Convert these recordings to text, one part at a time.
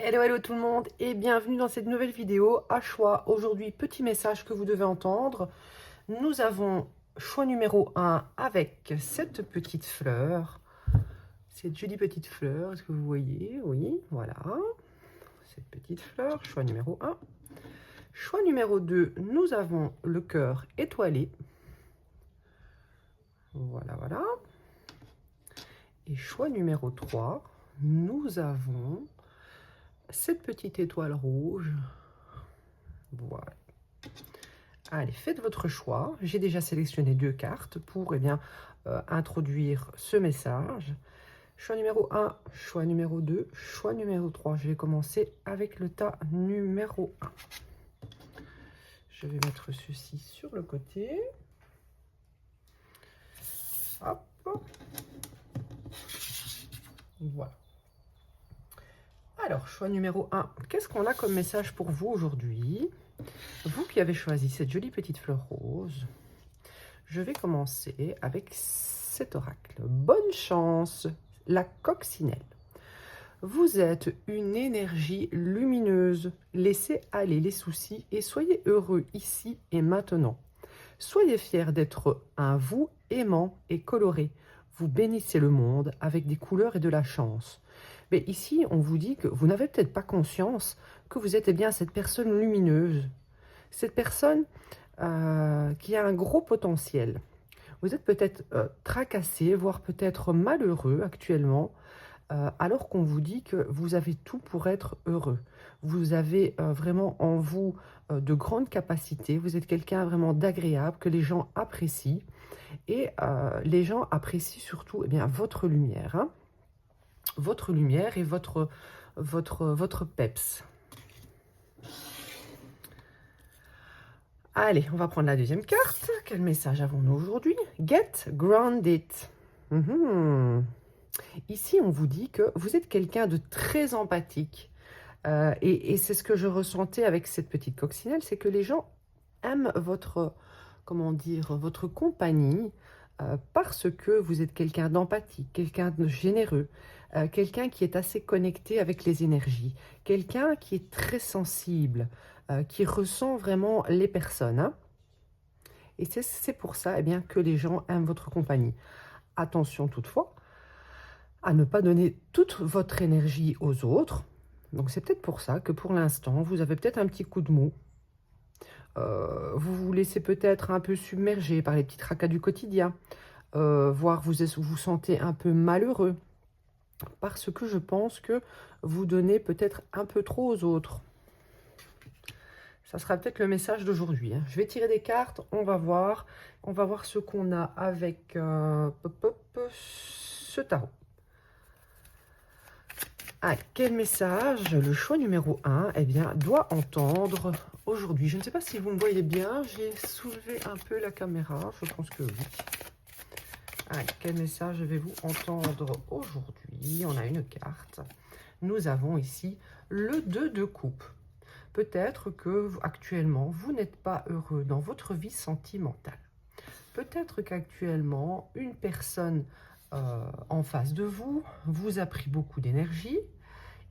Hello, hello tout le monde et bienvenue dans cette nouvelle vidéo à choix. Aujourd'hui, petit message que vous devez entendre. Nous avons choix numéro 1 avec cette petite fleur. Cette jolie petite fleur, est-ce que vous voyez? Oui, voilà. Cette petite fleur, choix numéro 1. Choix numéro 2, nous avons le cœur étoilé. Voilà, voilà. Et choix numéro 3, nous avons cette petite étoile rouge. Voilà. Allez, faites votre choix. J'ai déjà sélectionné 2 cartes pour introduire ce message. Choix numéro 1, choix numéro 2, choix numéro 3. Je vais commencer avec le tas numéro 1. Je vais mettre ceci sur le côté. Hop. Voilà. Alors, choix numéro 1. Qu'est-ce qu'on a comme message pour vous aujourd'hui? Vous qui avez choisi cette jolie petite fleur rose, je vais commencer avec cet oracle. Bonne chance, la coccinelle. Vous êtes une énergie lumineuse. Laissez aller les soucis et soyez heureux ici et maintenant. Soyez fiers d'être un vous aimant et coloré. Vous bénissez le monde avec des couleurs et de la chance. Mais ici, on vous dit que vous n'avez peut-être pas conscience que vous êtes bien cette personne lumineuse. Cette personne qui a un gros potentiel. Vous êtes peut-être tracassé, voire peut-être malheureux actuellement, alors qu'on vous dit que vous avez tout pour être heureux. Vous avez vraiment en vous de grandes capacités. Vous êtes quelqu'un vraiment d'agréable, que les gens apprécient. Et les gens apprécient surtout votre lumière. Hein, votre lumière et votre peps. Allez, on va prendre la deuxième carte. Quel message avons-nous aujourd'hui? Get grounded. Ici, on vous dit que vous êtes quelqu'un de très empathique. Et c'est ce que je ressentais avec cette petite coccinelle, c'est que les gens aiment votre, comment dire, votre compagnie parce que vous êtes quelqu'un d'empathique, quelqu'un de généreux, quelqu'un qui est assez connecté avec les énergies, quelqu'un qui est très sensible, qui ressent vraiment les personnes. Hein. Et c'est pour ça que les gens aiment votre compagnie. Attention toutefois à ne pas donner toute votre énergie aux autres. Donc c'est peut-être pour ça que pour l'instant, vous avez peut-être un petit coup de mou. Vous vous laissez peut-être un peu submerger par les petits tracas du quotidien. Voire vous vous sentez un peu malheureux. Parce que je pense que vous donnez peut-être un peu trop aux autres. Ça sera peut-être le message d'aujourd'hui. Hein. Je vais tirer des cartes, on va voir. On va voir ce qu'on a avec ce tarot. Ah, quel message le choix numéro 1 doit entendre aujourd'hui. Je ne sais pas si vous me voyez bien. J'ai soulevé un peu la caméra. Je pense que oui. Ah, quel message avez-vous entendre aujourd'hui? On a une carte. Nous avons ici le 2 de coupe. Peut-être que actuellement, vous n'êtes pas heureux dans votre vie sentimentale. Peut-être qu'actuellement, une personne en face de vous vous a pris beaucoup d'énergie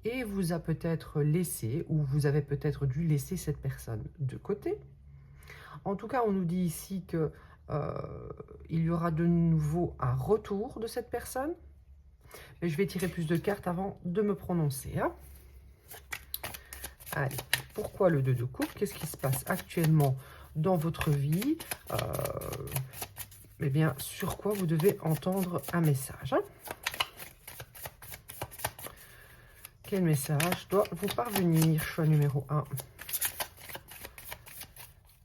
et vous a peut-être laissé, ou vous avez peut-être dû laisser cette personne de côté. En tout cas, on nous dit ici que il y aura de nouveau un retour de cette personne. Mais je vais tirer plus de cartes avant de me prononcer. Hein. Allez, pourquoi le 2 de coupe? Qu'est-ce qui se passe actuellement dans votre vie? Sur quoi vous devez entendre un message. Hein. Quel message doit vous parvenir? Choix numéro 1.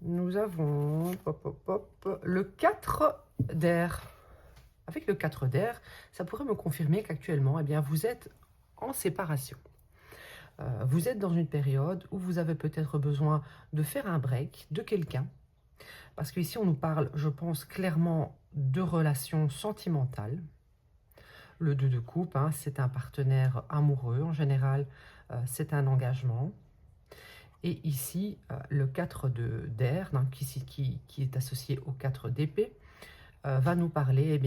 Nous avons le 4 d'air. Avec le 4 d'air, ça pourrait me confirmer qu'actuellement, vous êtes en séparation. Vous êtes dans une période où vous avez peut-être besoin de faire un break de quelqu'un. Parce qu'ici, on nous parle, je pense, clairement de relations sentimentales. Le 2 de coupe, hein, c'est un partenaire amoureux. En général, c'est un engagement. Et ici, le 4 d'air, qui est associé au 4 d'épée, va nous parler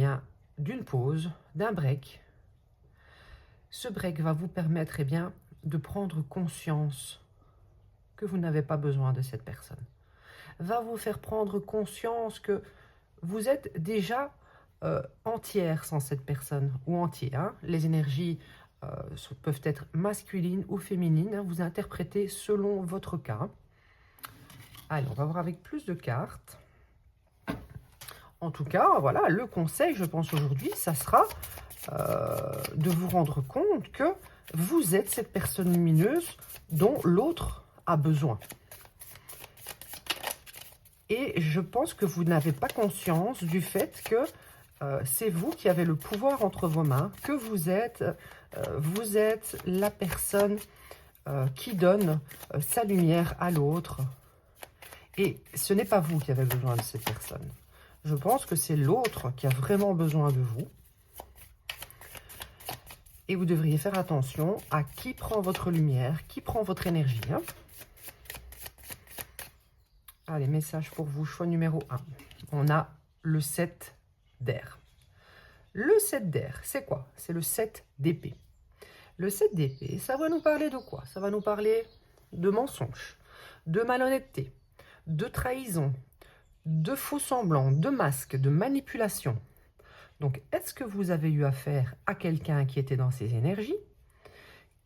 d'une pause, d'un break. Ce break va vous permettre de prendre conscience que vous n'avez pas besoin de cette personne. Va vous faire prendre conscience que vous êtes déjà entière sans cette personne, ou entier. Hein. Les énergies peuvent être masculines ou féminines. Hein. Vous interprétez selon votre cas. Allez, on va voir avec plus de cartes. En tout cas, voilà, le conseil, je pense, aujourd'hui, ça sera de vous rendre compte que vous êtes cette personne lumineuse dont l'autre a besoin. Et je pense que vous n'avez pas conscience du fait que c'est vous qui avez le pouvoir entre vos mains, que vous êtes la personne qui donne sa lumière à l'autre. Et ce n'est pas vous qui avez besoin de cette personne. Je pense que c'est l'autre qui a vraiment besoin de vous. Et vous devriez faire attention à qui prend votre lumière, qui prend votre énergie. Hein. Allez, message pour vous, choix numéro 1. On a le 7 d'air. Le 7 d'air, c'est quoi? C'est le 7 d'épée. Le 7 d'épée, ça va nous parler de quoi? Ça va nous parler de mensonges, de malhonnêteté, de trahison, de faux semblants, de masques, de manipulation. Donc, est-ce que vous avez eu affaire à quelqu'un qui était dans ces énergies,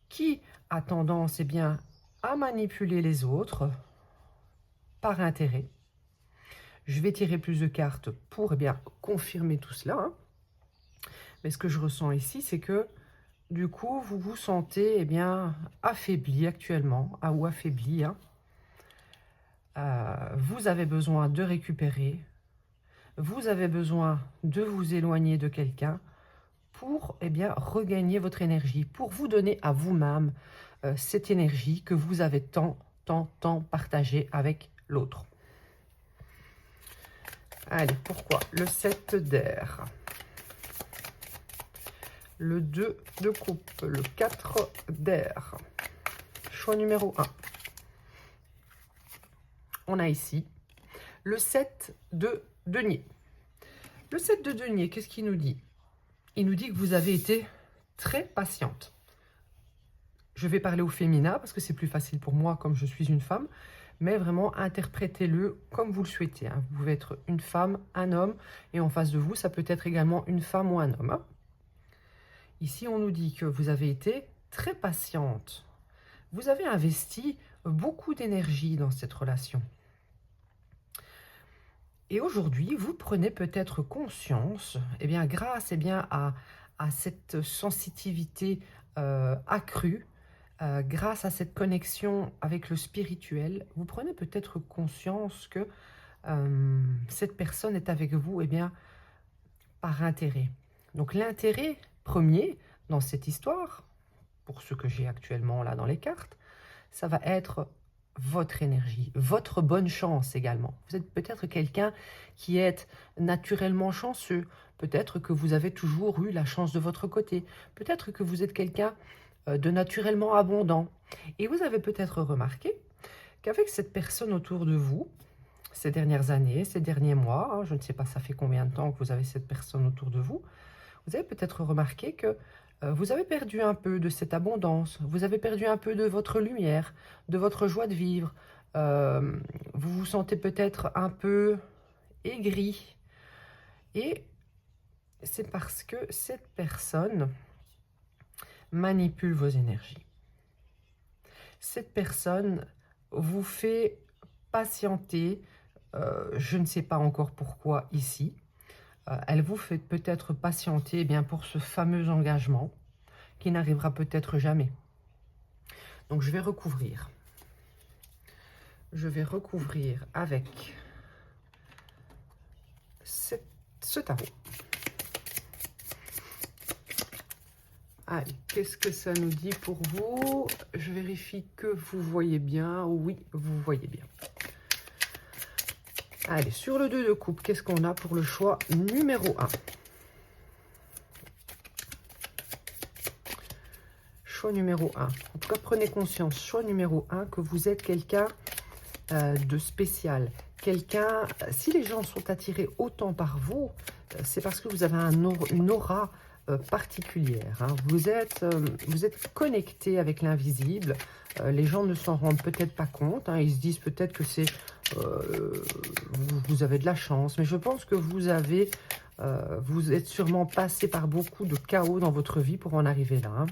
qui a tendance bien, à manipuler les autres par intérêt? Je vais tirer plus de cartes pour bien confirmer tout cela. Hein. Mais ce que je ressens ici, c'est que du coup, vous vous sentez bien, affaibli actuellement, ou affaibli. Hein. Vous avez besoin de récupérer. Vous avez besoin de vous éloigner de quelqu'un pour bien, regagner votre énergie, pour vous donner à vous-même cette énergie que vous avez tant partagée avec l'autre. Allez, pourquoi? Le 7 d'air, le 2 de coupe, le 4 d'air, choix numéro 1. On a ici le 7 de denier. Le 7 de denier, qu'est-ce qu'il nous dit? Il nous dit que vous avez été très patiente. Je vais parler au féminin parce que c'est plus facile pour moi comme je suis une femme, mais vraiment interprétez-le comme vous le souhaitez. Hein. Vous pouvez être une femme, un homme, et en face de vous, ça peut être également une femme ou un homme. Hein. Ici, on nous dit que vous avez été très patiente. Vous avez investi beaucoup d'énergie dans cette relation. Et aujourd'hui, vous prenez peut-être conscience, grâce à cette sensibilité accrue, grâce à cette connexion avec le spirituel, vous prenez peut-être conscience que cette personne est avec vous par intérêt. Donc l'intérêt premier dans cette histoire, pour ce que j'ai actuellement là dans les cartes, ça va être votre énergie, votre bonne chance également. Vous êtes peut-être quelqu'un qui est naturellement chanceux. Peut-être que vous avez toujours eu la chance de votre côté. Peut-être que vous êtes quelqu'un de naturellement abondant. Et vous avez peut-être remarqué qu'avec cette personne autour de vous, ces dernières années, ces derniers mois, hein, je ne sais pas ça fait combien de temps que vous avez cette personne autour de vous, vous avez peut-être remarqué que vous avez perdu un peu de cette abondance, vous avez perdu un peu de votre lumière, de votre joie de vivre, vous vous sentez peut-être un peu aigri. Et c'est parce que cette personne manipule vos énergies. Cette personne vous fait patienter, je ne sais pas encore pourquoi ici. Elle vous fait peut-être patienter pour ce fameux engagement qui n'arrivera peut-être jamais. Donc je vais recouvrir. Je vais recouvrir avec ce tarot. Allez, qu'est-ce que ça nous dit pour vous? Je vérifie que vous voyez bien. Oui, vous voyez bien. Allez, sur le 2 de coupe, qu'est-ce qu'on a pour le choix numéro 1? Choix numéro 1. En tout cas, prenez conscience, choix numéro 1, que vous êtes quelqu'un de spécial. Quelqu'un, si les gens sont attirés autant par vous, c'est parce que vous avez une aura particulière. Hein. Vous êtes connecté avec l'invisible. Les gens ne s'en rendent peut-être pas compte. Hein. Ils se disent peut-être que c'est vous avez de la chance. Mais je pense que vous êtes sûrement passé par beaucoup de chaos dans votre vie pour en arriver là. Hein.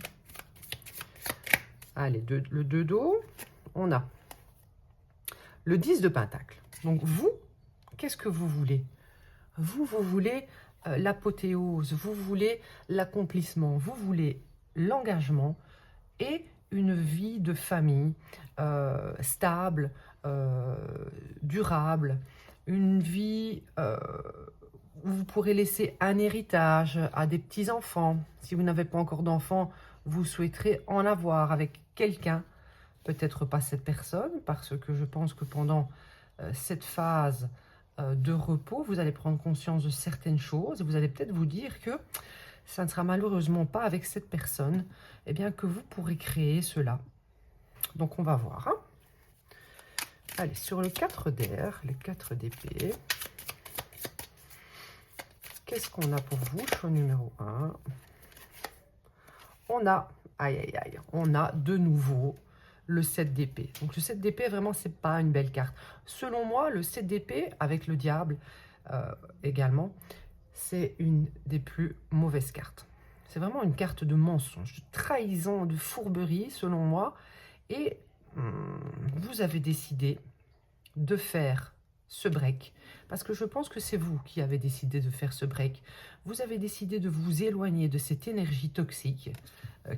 Allez, le 2 d'eau. On a le 10 de Pentacle. Donc vous, qu'est-ce que vous voulez? Vous voulez l'apothéose, vous voulez l'accomplissement, vous voulez l'engagement et une vie de famille stable, durable, une vie où vous pourrez laisser un héritage à des petits-enfants. Si vous n'avez pas encore d'enfants, vous souhaiterez en avoir avec quelqu'un, peut-être pas cette personne, parce que je pense que pendant cette phase de repos, vous allez prendre conscience de certaines choses. Vous allez peut-être vous dire que ça ne sera malheureusement pas avec cette personne eh bien, que vous pourrez créer cela. Donc, on va voir. Hein. Allez, sur le 4 d'air, les 4 d'épée, qu'est-ce qu'on a pour vous, choix numéro 1? On a, aïe, aïe, aïe, on a de nouveau le 7 d'épée. Donc le 7 d'épée, vraiment, c'est pas une belle carte. Selon moi, le 7 d'épée, avec le diable également, c'est une des plus mauvaises cartes. C'est vraiment une carte de mensonge, de trahison, de fourberie, selon moi. Et vous avez décidé de faire ce break. Parce que je pense que c'est vous qui avez décidé de faire ce break. Vous avez décidé de vous éloigner de cette énergie toxique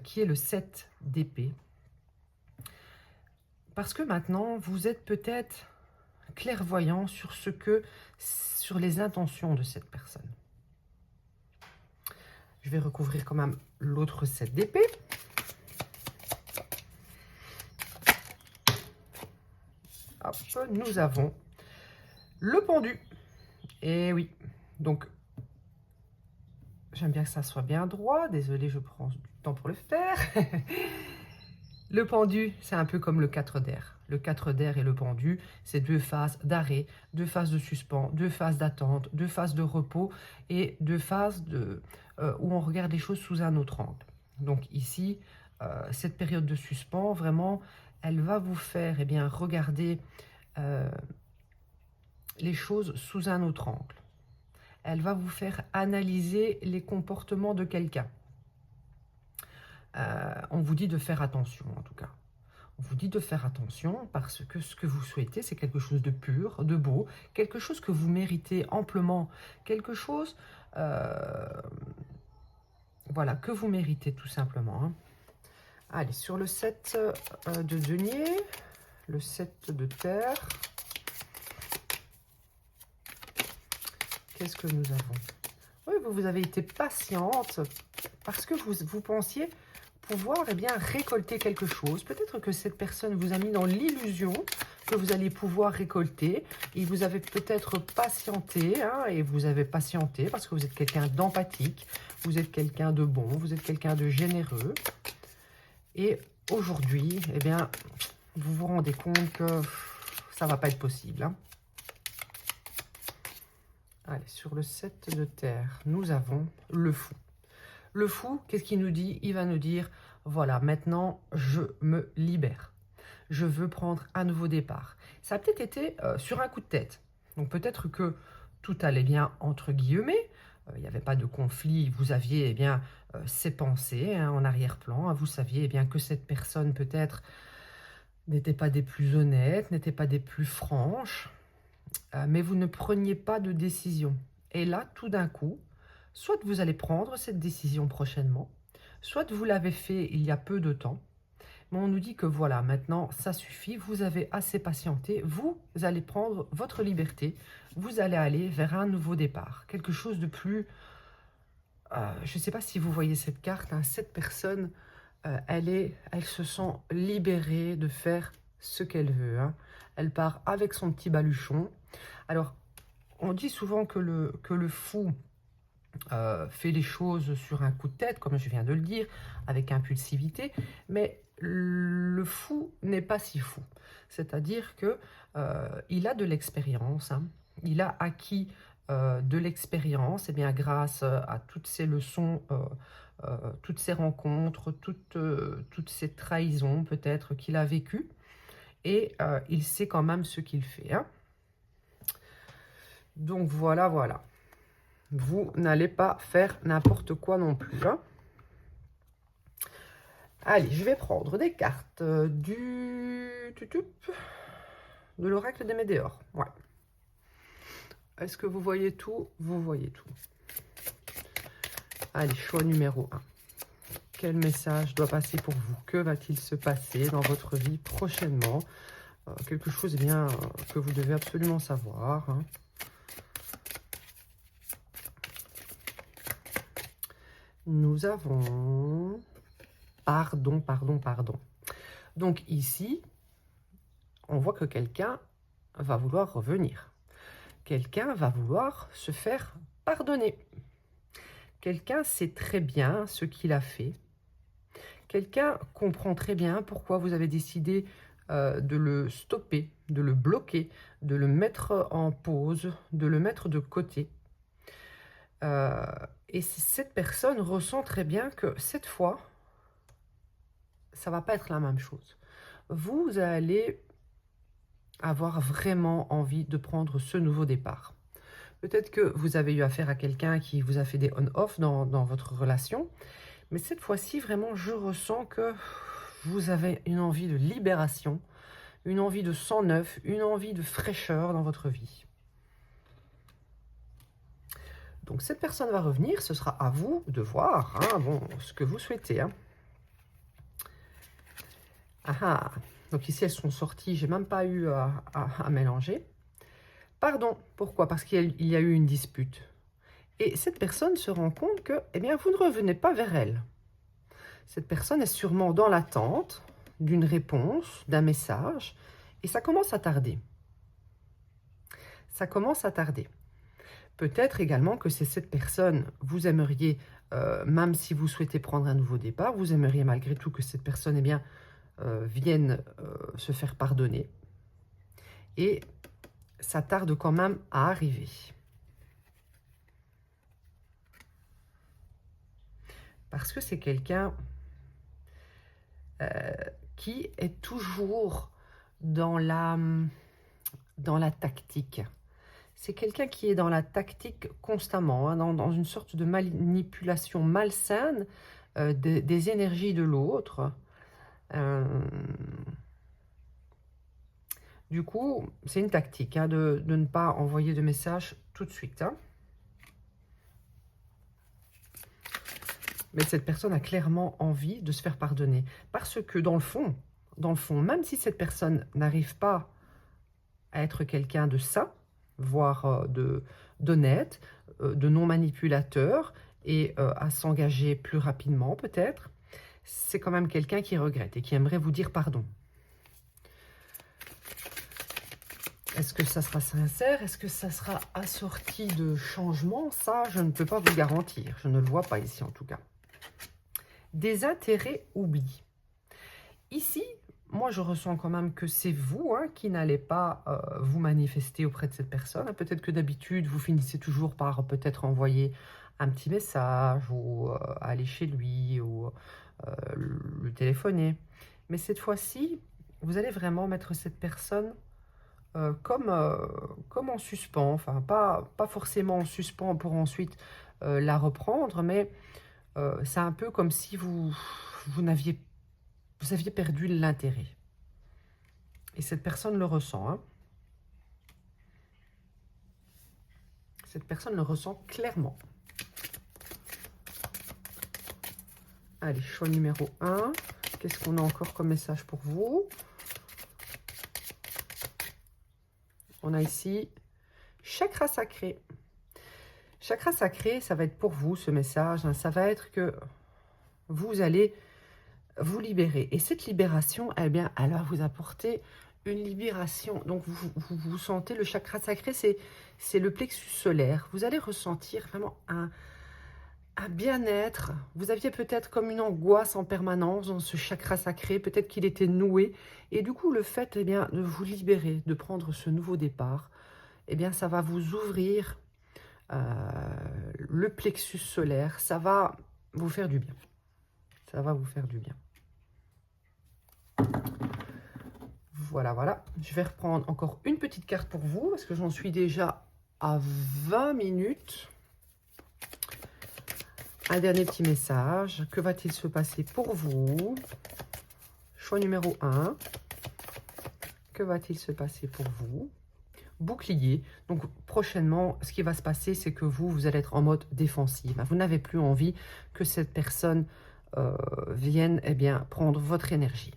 qui est le 7 d'épée. Parce que maintenant, vous êtes peut-être clairvoyant sur les intentions de cette personne. Je vais recouvrir quand même l'autre 7 d'épée. Hop, nous avons le pendu. Et oui, donc, j'aime bien que ça soit bien droit. Désolée, je prends du temps pour le faire. Le pendu, c'est un peu comme le 4 d'air. Le 4 d'air et le pendu, c'est 2 phases d'arrêt, 2 phases de suspens, 2 phases d'attente, 2 phases de repos et 2 phases où on regarde les choses sous un autre angle. Donc ici, cette période de suspens, vraiment, elle va vous faire regarder les choses sous un autre angle. Elle va vous faire analyser les comportements de quelqu'un. On vous dit de faire attention, en tout cas. On vous dit de faire attention parce que ce que vous souhaitez, c'est quelque chose de pur, de beau, quelque chose que vous méritez amplement, quelque chose voilà, que vous méritez tout simplement. Hein. Allez, sur le 7 de denier, le 7 de terre, qu'est-ce que nous avons? Oui, vous avez été patiente parce que vous pensiez pouvoir récolter quelque chose. Peut-être que cette personne vous a mis dans l'illusion que vous allez pouvoir récolter. Il vous avait peut-être patienté, hein, et vous avez patienté parce que vous êtes quelqu'un d'empathique, vous êtes quelqu'un de bon, vous êtes quelqu'un de généreux. Et aujourd'hui, vous vous rendez compte que ça ne va pas être possible. Hein. Allez, sur le 7 de terre, nous avons le fou. Le fou, qu'est-ce qu'il nous dit? Il va nous dire, voilà, maintenant, je me libère. Je veux prendre un nouveau départ. Ça a peut-être été sur un coup de tête. Donc peut-être que tout allait bien, entre guillemets. Il n'y avait pas de conflit. Vous aviez ces pensées en arrière-plan. Vous saviez que cette personne, peut-être, n'était pas des plus honnêtes, n'était pas des plus franches. Mais vous ne preniez pas de décision. Et là, tout d'un coup, soit vous allez prendre cette décision prochainement, soit vous l'avez fait il y a peu de temps, mais on nous dit que voilà, maintenant, ça suffit, vous avez assez patienté, vous allez prendre votre liberté, vous allez aller vers un nouveau départ, quelque chose de plus... je ne sais pas si vous voyez cette carte, hein, cette personne, elle se sent libérée de faire ce qu'elle veut. Hein. Elle part avec son petit baluchon. Alors, on dit souvent que le fou fait les choses sur un coup de tête, comme je viens de le dire, avec impulsivité, mais le fou n'est pas si fou. C'est-à-dire que il a de l'expérience, hein, il a acquis de l'expérience, et bien grâce à toutes ces leçons, toutes ces rencontres, toutes ces trahisons peut-être qu'il a vécues, et il sait quand même ce qu'il fait. Hein. Donc voilà, voilà. Vous n'allez pas faire n'importe quoi non plus. Hein. Allez, je vais prendre des cartes de l'oracle des Médéors. Ouais. Est-ce que vous voyez tout? Vous voyez tout. Allez, choix numéro 1. Quel message doit passer pour vous? Que va-t-il se passer dans votre vie prochainement? Quelque chose bien que vous devez absolument savoir. Hein. Nous avons... Pardon, pardon, pardon. Donc ici, on voit que quelqu'un va vouloir revenir. Quelqu'un va vouloir se faire pardonner. Quelqu'un sait très bien ce qu'il a fait. Quelqu'un comprend très bien pourquoi vous avez décidé de le stopper, de le bloquer, de le mettre en pause, de le mettre de côté. Et cette personne ressent très bien que cette fois, ça ne va pas être la même chose. Vous allez avoir vraiment envie de prendre ce nouveau départ. Peut-être que vous avez eu affaire à quelqu'un qui vous a fait des on-off dans votre relation, mais cette fois-ci, vraiment, je ressens que vous avez une envie de libération, une envie de sang neuf, une envie de fraîcheur dans votre vie. Donc cette personne va revenir, ce sera à vous de voir bon, ce que vous souhaitez. Hein. Ah, donc ici elles sont sorties, j'ai même pas eu à mélanger. Pardon, pourquoi? Parce qu'il y a eu une dispute. Et cette personne se rend compte que, eh bien, vous ne revenez pas vers elle. Cette personne est sûrement dans l'attente d'une réponse, d'un message, et ça commence à tarder. Ça commence à tarder. Peut-être également que c'est cette personne, vous aimeriez, même si vous souhaitez prendre un nouveau départ, vous aimeriez malgré tout que cette personne, eh bien, vienne se faire pardonner. Et ça tarde quand même à arriver. Parce que c'est quelqu'un qui est toujours dans la tactique. C'est quelqu'un qui est dans la tactique constamment, hein, dans une sorte de manipulation malsaine des énergies de l'autre. Du coup, c'est une tactique hein, de ne pas envoyer de message tout de suite. Hein. Mais cette personne a clairement envie de se faire pardonner. Parce que dans le fond, même si cette personne n'arrive pas à être quelqu'un de sain, voire d'honnête, de non manipulateur, et à s'engager plus rapidement peut-être, c'est quand même quelqu'un qui regrette et qui aimerait vous dire pardon. Est-ce que ça sera sincère? Est-ce que ça sera assorti de changements? Ça, je ne peux pas vous garantir. Je ne le vois pas ici en tout cas. Des intérêts oubliés. Ici, moi, je ressens quand même que c'est vous hein, qui n'allez pas vous manifester auprès de cette personne. Peut-être que d'habitude, vous finissez toujours par peut-être envoyer un petit message ou aller chez lui ou le téléphoner. Mais cette fois-ci, vous allez vraiment mettre cette personne comme en suspens. Enfin, pas forcément en suspens pour ensuite la reprendre, mais c'est un peu comme si vous aviez perdu l'intérêt. Et cette personne le ressent. Hein. Cette personne le ressent clairement. Allez, choix numéro 1. Qu'est-ce qu'on a encore comme message pour vous? On a ici chakra sacré. Chakra sacré, ça va être pour vous ce message. Hein. Ça va être que vous allez vous libérer. Et cette libération, eh bien, elle va vous apporter une libération. Donc, vous sentez le chakra sacré, c'est le plexus solaire. Vous allez ressentir vraiment un bien-être. Vous aviez peut-être comme une angoisse en permanence dans ce chakra sacré. Peut-être qu'il était noué. Et du coup, le fait eh bien, de vous libérer, de prendre ce nouveau départ, eh bien, ça va vous ouvrir le plexus solaire, ça va vous faire du bien. Ça va vous faire du bien. Voilà, voilà. Je vais reprendre encore une petite carte pour vous, parce que j'en suis déjà à 20 minutes. Un dernier petit message. Que va-t-il se passer pour vous? Choix numéro 1. Que va-t-il se passer pour vous? Bouclier. Donc prochainement, ce qui va se passer, c'est que vous allez être en mode défensif. Vous n'avez plus envie que cette personne vienne prendre votre énergie.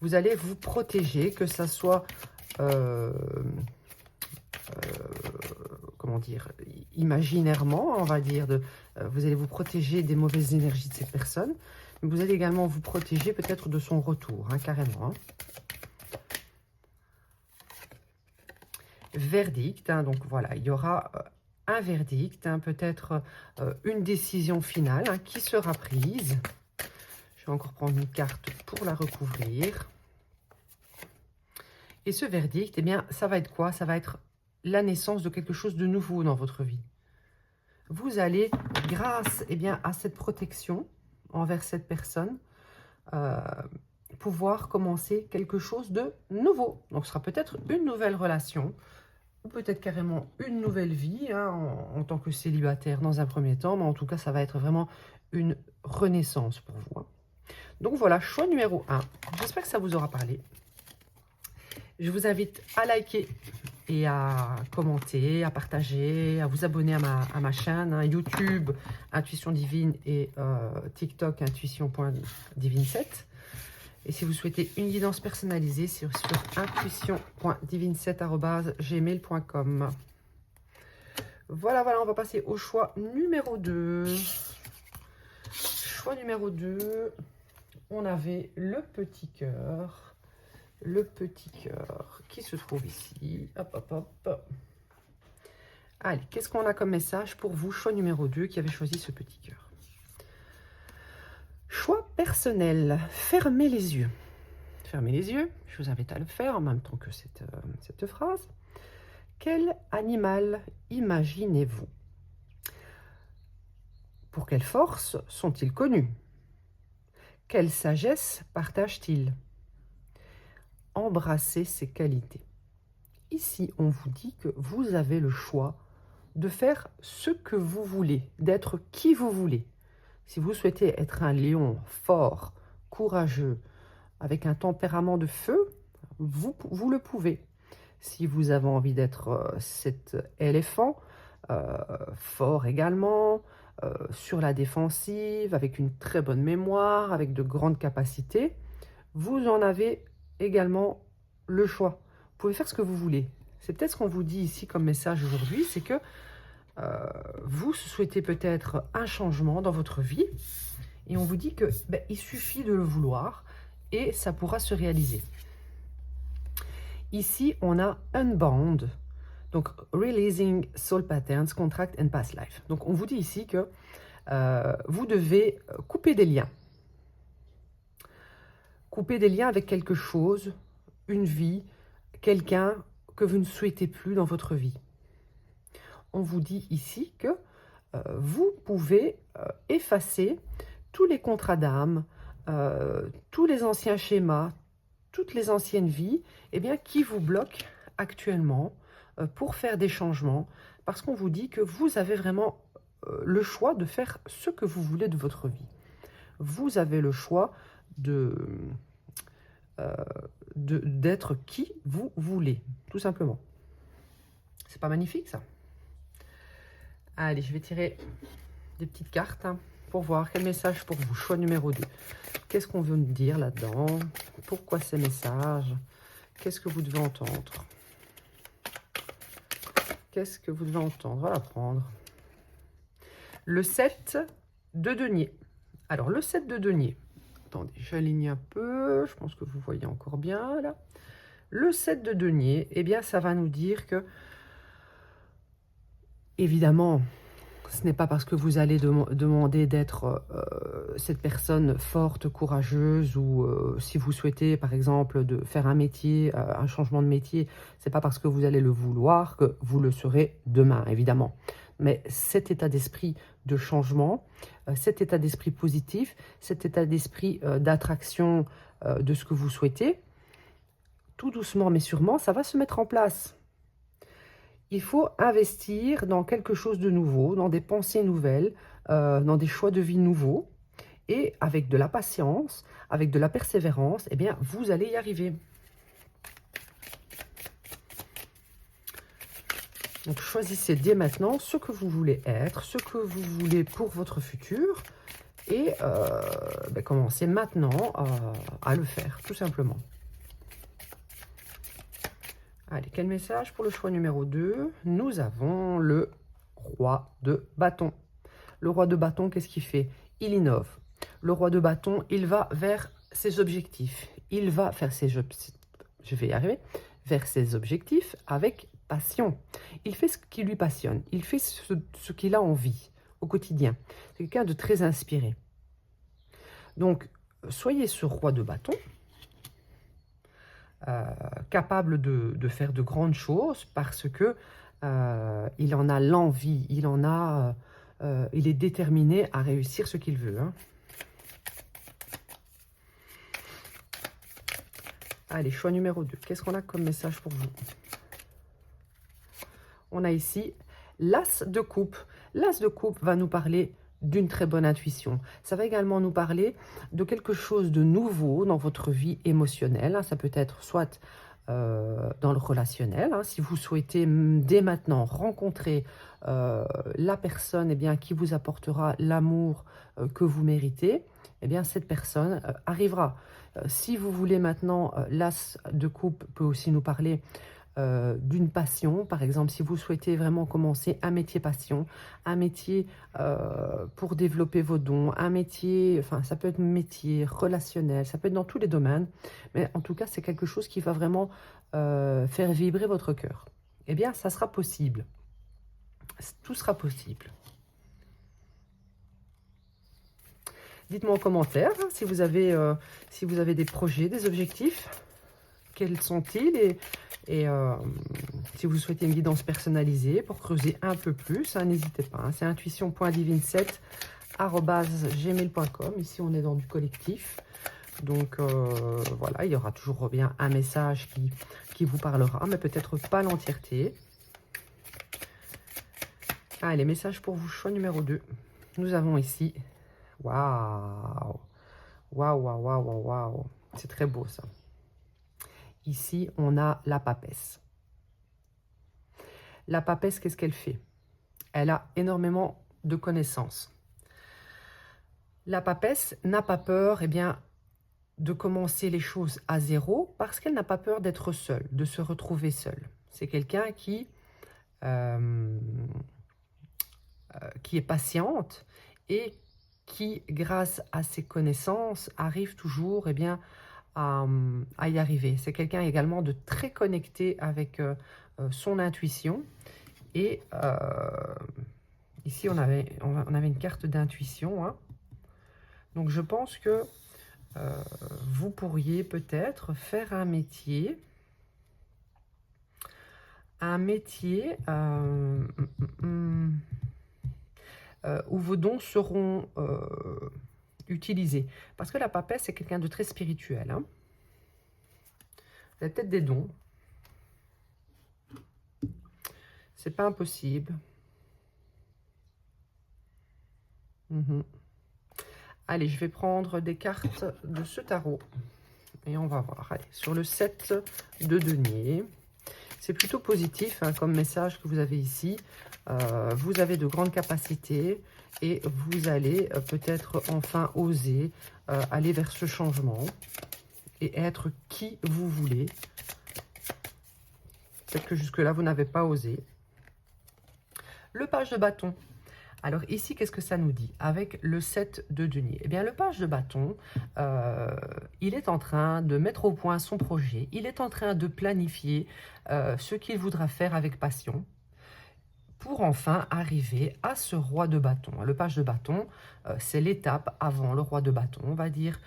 Vous allez vous protéger, que ça soit comment dire, imaginairement, on va dire, vous allez vous protéger des mauvaises énergies de cette personne. Mais vous allez également vous protéger peut-être de son retour, carrément. Verdict, donc voilà, il y aura un verdict, peut-être une décision finale qui sera prise. Je vais encore prendre une carte pour la recouvrir. Et ce verdict, ça va être quoi? Ça va être la naissance de quelque chose de nouveau dans votre vie. Vous allez, grâce à cette protection envers cette personne, pouvoir commencer quelque chose de nouveau. Donc, ce sera peut-être une nouvelle relation, ou peut-être carrément une nouvelle vie en tant que célibataire dans un premier temps, mais en tout cas, ça va être vraiment une renaissance pour vous. Donc voilà, choix numéro 1. J'espère que ça vous aura parlé. Je vous invite à liker et à commenter, à partager, à vous abonner à ma chaîne, YouTube Intuition Divine et TikTok Intuition.divine7. Et si vous souhaitez une guidance personnalisée, c'est sur intuition.divine7@gmail.com. Voilà, voilà, on va passer au choix numéro 2. Choix numéro 2, on avait le petit cœur. Le petit cœur qui se trouve ici. Hop, hop, hop. Allez, qu'est-ce qu'on a comme message pour vous, choix numéro 2, qui avait choisi ce petit cœur? Choix personnel. Fermez les yeux. Fermez les yeux. Je vous invite à le faire en même temps que cette phrase. Quel animal imaginez-vous? Pour quelle force sont-ils connus? Quelle sagesse partagent-ils? Embrassez ses qualités. Ici, on vous dit que vous avez le choix de faire ce que vous voulez, d'être qui vous voulez. Si vous souhaitez être un lion fort, courageux, avec un tempérament de feu, vous le pouvez. Si vous avez envie d'être cet éléphant, fort également, sur la défensive, avec une très bonne mémoire, avec de grandes capacités, vous en avez également le choix. Vous pouvez faire ce que vous voulez. C'est peut-être ce qu'on vous dit ici comme message aujourd'hui, c'est que vous souhaitez peut-être un changement dans votre vie et on vous dit que il suffit de le vouloir et ça pourra se réaliser. Ici, on a Unbound, donc Releasing Soul Patterns, Contract and Past Life. Donc, on vous dit ici que vous devez couper des liens. Couper des liens avec quelque chose, une vie, quelqu'un que vous ne souhaitez plus dans votre vie. On vous dit ici que vous pouvez effacer tous les contrats d'âme, tous les anciens schémas, toutes les anciennes vies, qui vous bloquent actuellement pour faire des changements, parce qu'on vous dit que vous avez vraiment le choix de faire ce que vous voulez de votre vie. Vous avez le choix d'être qui vous voulez, tout simplement. C'est pas magnifique, ça? Allez, je vais tirer des petites cartes pour voir quel message pour vous. Choix numéro 2. Qu'est-ce qu'on veut nous dire là-dedans? Pourquoi ces messages? Qu'est-ce que vous devez entendre? Qu'est-ce que vous devez entendre? On va la prendre. Le 7 de denier. Alors, le 7 de denier. Attendez, j'aligne un peu. Je pense que vous voyez encore bien, là. Le 7 de denier, ça va nous dire que, évidemment, ce n'est pas parce que vous allez demander d'être cette personne forte, courageuse, ou si vous souhaitez, par exemple, de faire un métier, un changement de métier, c'est pas parce que vous allez le vouloir que vous le serez demain, évidemment. mais cet état d'esprit de changement, cet état d'esprit positif, cet état d'esprit d'attraction de ce que vous souhaitez, tout doucement mais sûrement, ça va se mettre en place. Il faut investir dans quelque chose de nouveau, dans des pensées nouvelles, dans des choix de vie nouveaux. Et avec de la patience, avec de la persévérance, eh bien, vous allez y arriver. Donc, choisissez dès maintenant ce que vous voulez être, ce que vous voulez pour votre futur. Et commencez maintenant à le faire, tout simplement. Allez, quel message pour le choix numéro 2? Nous avons le roi de bâton. Le roi de bâton, qu'est-ce qu'il fait? Il innove. Le roi de bâton, il va vers ses objectifs. Il va faire je vais y arriver, vers ses objectifs avec passion. Il fait ce qui lui passionne. Il fait ce qu'il a envie au quotidien. C'est quelqu'un de très inspiré. Donc, soyez ce roi de bâton, capable de faire de grandes choses parce que il en a l'envie, il est déterminé à réussir ce qu'il veut. Hein. Allez, choix numéro 2. Qu'est-ce qu'on a comme message pour vous? On a ici l'as de coupe. L'as de coupe va nous parler d'une très bonne intuition. Ça va également nous parler de quelque chose de nouveau dans votre vie émotionnelle. Ça peut être soit dans le relationnel, si vous souhaitez dès maintenant rencontrer la personne qui vous apportera l'amour que vous méritez, cette personne arrivera. Si vous voulez maintenant, l'as de coupe peut aussi nous parler d'une passion. Par exemple, si vous souhaitez vraiment commencer un métier passion, un métier pour développer vos dons, un métier, ça peut être un métier relationnel, ça peut être dans tous les domaines, mais en tout cas, c'est quelque chose qui va vraiment faire vibrer votre cœur. Ça sera possible. Tout sera possible. Dites-moi en commentaire si vous avez des projets, des objectifs. Quels sont-ils et si vous souhaitez une guidance personnalisée pour creuser un peu plus, n'hésitez pas. C'est intuition.divine7@gmail.com. Ici, on est dans du collectif. Donc, voilà, il y aura toujours bien un message qui vous parlera, mais peut-être pas l'entièreté. Allez, message pour vous, choix numéro 2. Nous avons ici... Waouh! Waouh, waouh, waouh, waouh, waouh! C'est très beau, ça. Ici, on a la papesse. La papesse, qu'est-ce qu'elle fait? Elle a énormément de connaissances. La papesse n'a pas peur de commencer les choses à zéro parce qu'elle n'a pas peur d'être seule, de se retrouver seule. C'est quelqu'un qui est patiente et qui, grâce à ses connaissances, arrive toujours à y arriver. C'est quelqu'un également de très connecté avec son intuition. Et ici, on avait une carte d'intuition. Hein. Donc, je pense que vous pourriez peut-être faire un métier où vos dons seront utilisés. Parce que la papesse, c'est quelqu'un de très spirituel. Hein. Vous avez peut-être des dons. C'est pas impossible. Allez, je vais prendre des cartes de ce tarot. Et on va voir. Allez, sur le 7 de denier. C'est plutôt positif comme message que vous avez ici. Vous avez de grandes capacités et vous allez peut-être enfin oser aller vers ce changement et être qui vous voulez. Peut-être que jusque-là, vous n'avez pas osé. Le page de bâton. Alors ici, qu'est-ce que ça nous dit avec le 7 de denier? Le page de bâton, il est en train de mettre au point son projet. Il est en train de planifier ce qu'il voudra faire avec passion pour enfin arriver à ce roi de bâton. Le page de bâton, c'est l'étape avant le roi de bâton, on va dire.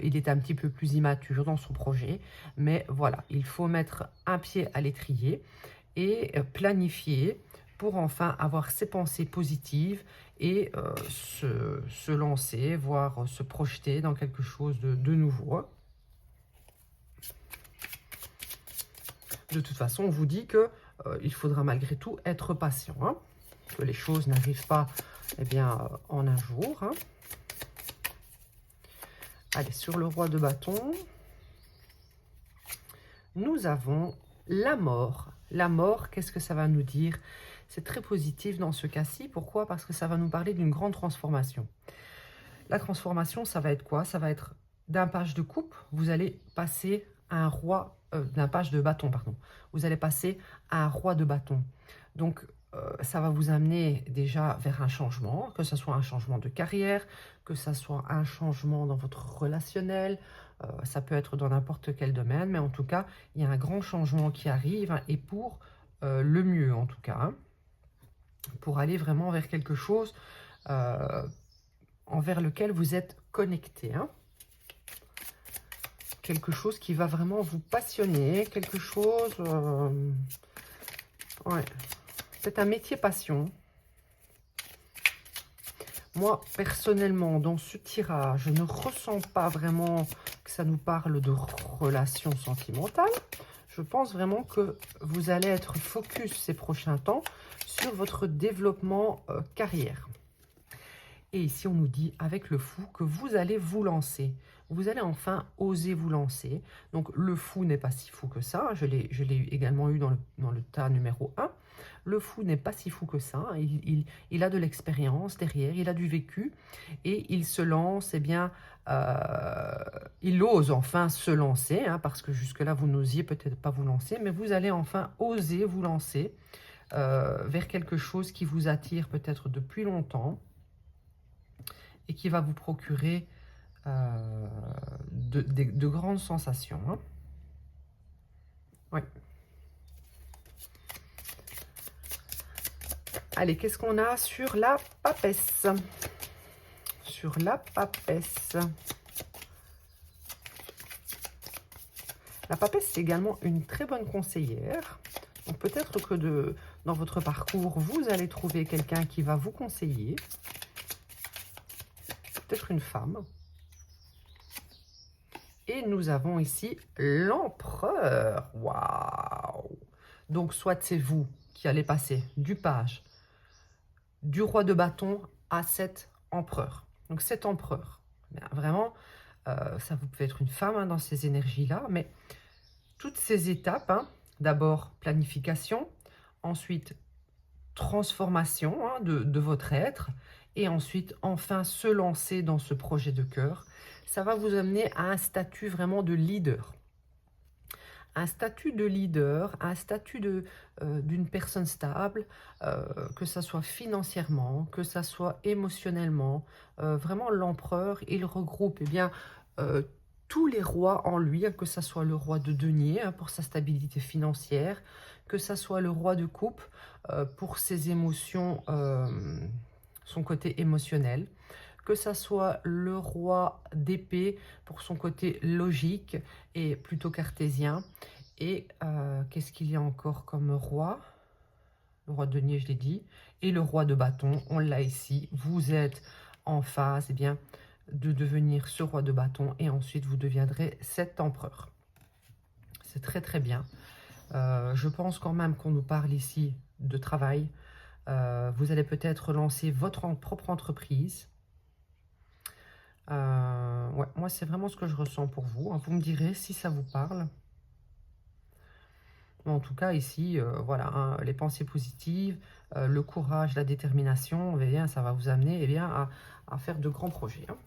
Il est un petit peu plus immature dans son projet, mais voilà, il faut mettre un pied à l'étrier et planifier pour enfin avoir ses pensées positives et se lancer, voire se projeter dans quelque chose de nouveau. Hein. De toute façon, on vous dit que il faudra malgré tout être patient, hein, que les choses n'arrivent pas en un jour. Hein. Allez, sur le roi de bâton, nous avons la mort. La mort, qu'est-ce que ça va nous dire? C'est très positif dans ce cas-ci. Pourquoi? Parce que ça va nous parler d'une grande transformation. La transformation, ça va être quoi? Ça va être d'un page de coupe, vous allez passer à un roi, d'un page de bâton, pardon. Vous allez passer à un roi de bâton. Donc, ça va vous amener déjà vers un changement, que ce soit un changement de carrière, que ce soit un changement dans votre relationnel, ça peut être dans n'importe quel domaine, mais en tout cas, il y a un grand changement qui arrive, hein, et pour le mieux en tout cas, hein, pour aller vraiment vers quelque chose envers lequel vous êtes connecté. Hein. Quelque chose qui va vraiment vous passionner, quelque chose... ouais. C'est un métier passion. Moi, personnellement, dans ce tirage, je ne ressens pas vraiment que ça nous parle de relations sentimentales. Je pense vraiment que vous allez être focus ces prochains temps sur votre développement carrière. Et ici, on nous dit avec le fou que vous allez vous lancer. Vous allez enfin oser vous lancer. Donc, le fou n'est pas si fou que ça. Je l'ai également eu dans le tas numéro 1. Le fou n'est pas si fou que ça. Il a de l'expérience derrière, il a du vécu. Et il se lance, il ose enfin se lancer. Hein, parce que jusque-là, vous n'osiez peut-être pas vous lancer. Mais vous allez enfin oser vous lancer vers quelque chose qui vous attire peut-être depuis longtemps. Et qui va vous procurer de grandes sensations. Hein. Oui. Allez, qu'est-ce qu'on a sur la papesse? Sur la papesse. La papesse, c'est également une très bonne conseillère. Donc peut-être que dans votre parcours, vous allez trouver quelqu'un qui va vous conseiller. Peut-être une femme. Et nous avons ici l'empereur. Waouh! Donc, soit c'est vous qui allez passer du page du roi de bâton à cet empereur. Donc, cet empereur, bien, vraiment, ça vous pouvez être une femme hein, dans ces énergies-là, mais toutes ces étapes, hein, d'abord planification, ensuite transformation hein, de votre être, et ensuite, enfin, se lancer dans ce projet de cœur. Ça va vous amener à un statut vraiment de leader. Un statut de leader, un statut d'une personne stable, que ça soit financièrement, que ça soit émotionnellement. Vraiment, l'empereur, il regroupe tous les rois en lui, hein, que ça soit le roi de denier hein, pour sa stabilité financière, que ça soit le roi de coupe pour ses émotions, son côté émotionnel, que ça soit le roi d'épée pour son côté logique et plutôt cartésien. Et qu'est-ce qu'il y a encore comme roi? Le roi de denier, je l'ai dit. Et le roi de bâton, on l'a ici. Vous êtes en phase de devenir ce roi de bâton et ensuite vous deviendrez cet empereur. C'est très très bien. Je pense quand même qu'on nous parle ici de travail. Vous allez peut-être lancer votre propre entreprise. Ouais, moi, c'est vraiment ce que je ressens pour vous. Vous me direz si ça vous parle. En tout cas, ici, voilà, hein, les pensées positives, le courage, la détermination, eh bien, ça va vous amener à faire de grands projets. Hein.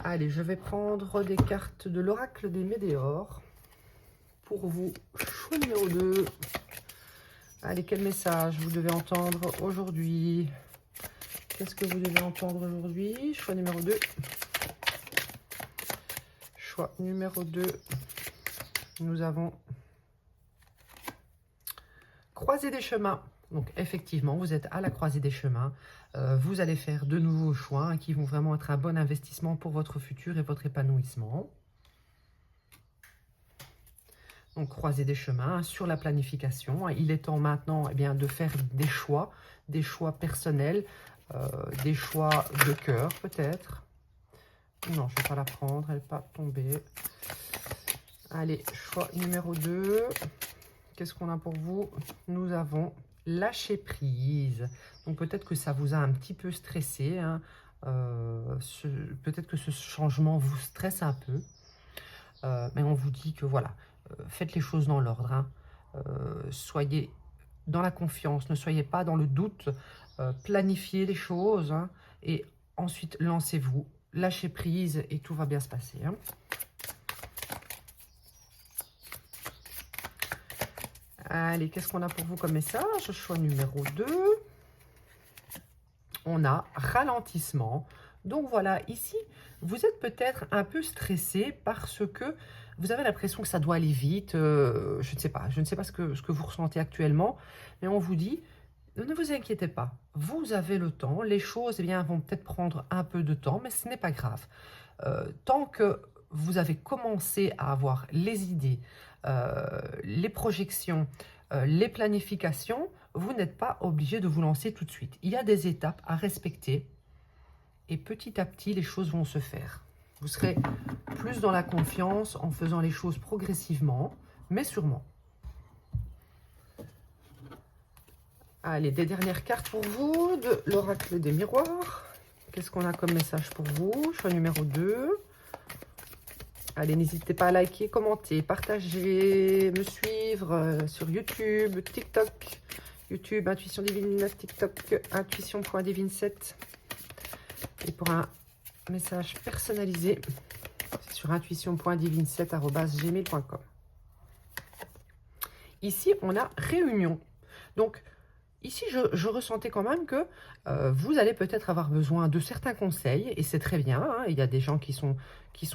Allez, je vais prendre des cartes de l'oracle des Médéors. Pour vous, choix numéro 2. Allez, quel message vous devez entendre aujourd'hui? Qu'est-ce que vous devez entendre aujourd'hui? Choix numéro 2. Choix numéro 2. Nous avons croisée des chemins. Donc, effectivement, vous êtes à la croisée des chemins. Vous allez faire de nouveaux choix hein, qui vont vraiment être un bon investissement pour votre futur et votre épanouissement. Donc, croiser des chemins sur la planification. Il est temps maintenant de faire des choix personnels, des choix de cœur peut-être. Non, je ne vais pas la prendre, elle n'est pas tombée. Allez, choix numéro 2. Qu'est-ce qu'on a pour vous? Nous avons lâcher prise. Donc peut-être que ça vous a un petit peu stressé. Hein. Peut-être que ce changement vous stresse un peu. Mais on vous dit que voilà, faites les choses dans l'ordre. Hein. Soyez dans la confiance, ne soyez pas dans le doute. Planifiez les choses hein, et ensuite lancez-vous. Lâchez prise et tout va bien se passer. Hein. Allez, qu'est-ce qu'on a pour vous comme message? Choix numéro 2. On a ralentissement. Donc voilà, ici, vous êtes peut-être un peu stressé parce que vous avez l'impression que ça doit aller vite. Je ne sais pas ce que vous ressentez actuellement, mais on vous dit, ne vous inquiétez pas, vous avez le temps. Les choses vont peut-être prendre un peu de temps, mais ce n'est pas grave. Tant que vous avez commencé à avoir les idées, les projections, les planifications, vous n'êtes pas obligé de vous lancer tout de suite. Il y a des étapes à respecter et petit à petit, les choses vont se faire. Vous serez plus dans la confiance en faisant les choses progressivement, mais sûrement. Allez, des dernières cartes pour vous de l'oracle des miroirs. Qu'est-ce qu'on a comme message pour vous? Choix numéro 2. Allez, n'hésitez pas à liker, commenter, partager, me suivre sur YouTube, TikTok, YouTube, Intuition Divine, TikTok, Intuition.divine7. Et pour un message personnalisé, c'est sur intuition.divine7@gmail.com. Ici, on a réunion. Donc, ici, je ressentais quand même que vous allez peut-être avoir besoin de certains conseils, et c'est très bien. Hein, il y a des gens qui sont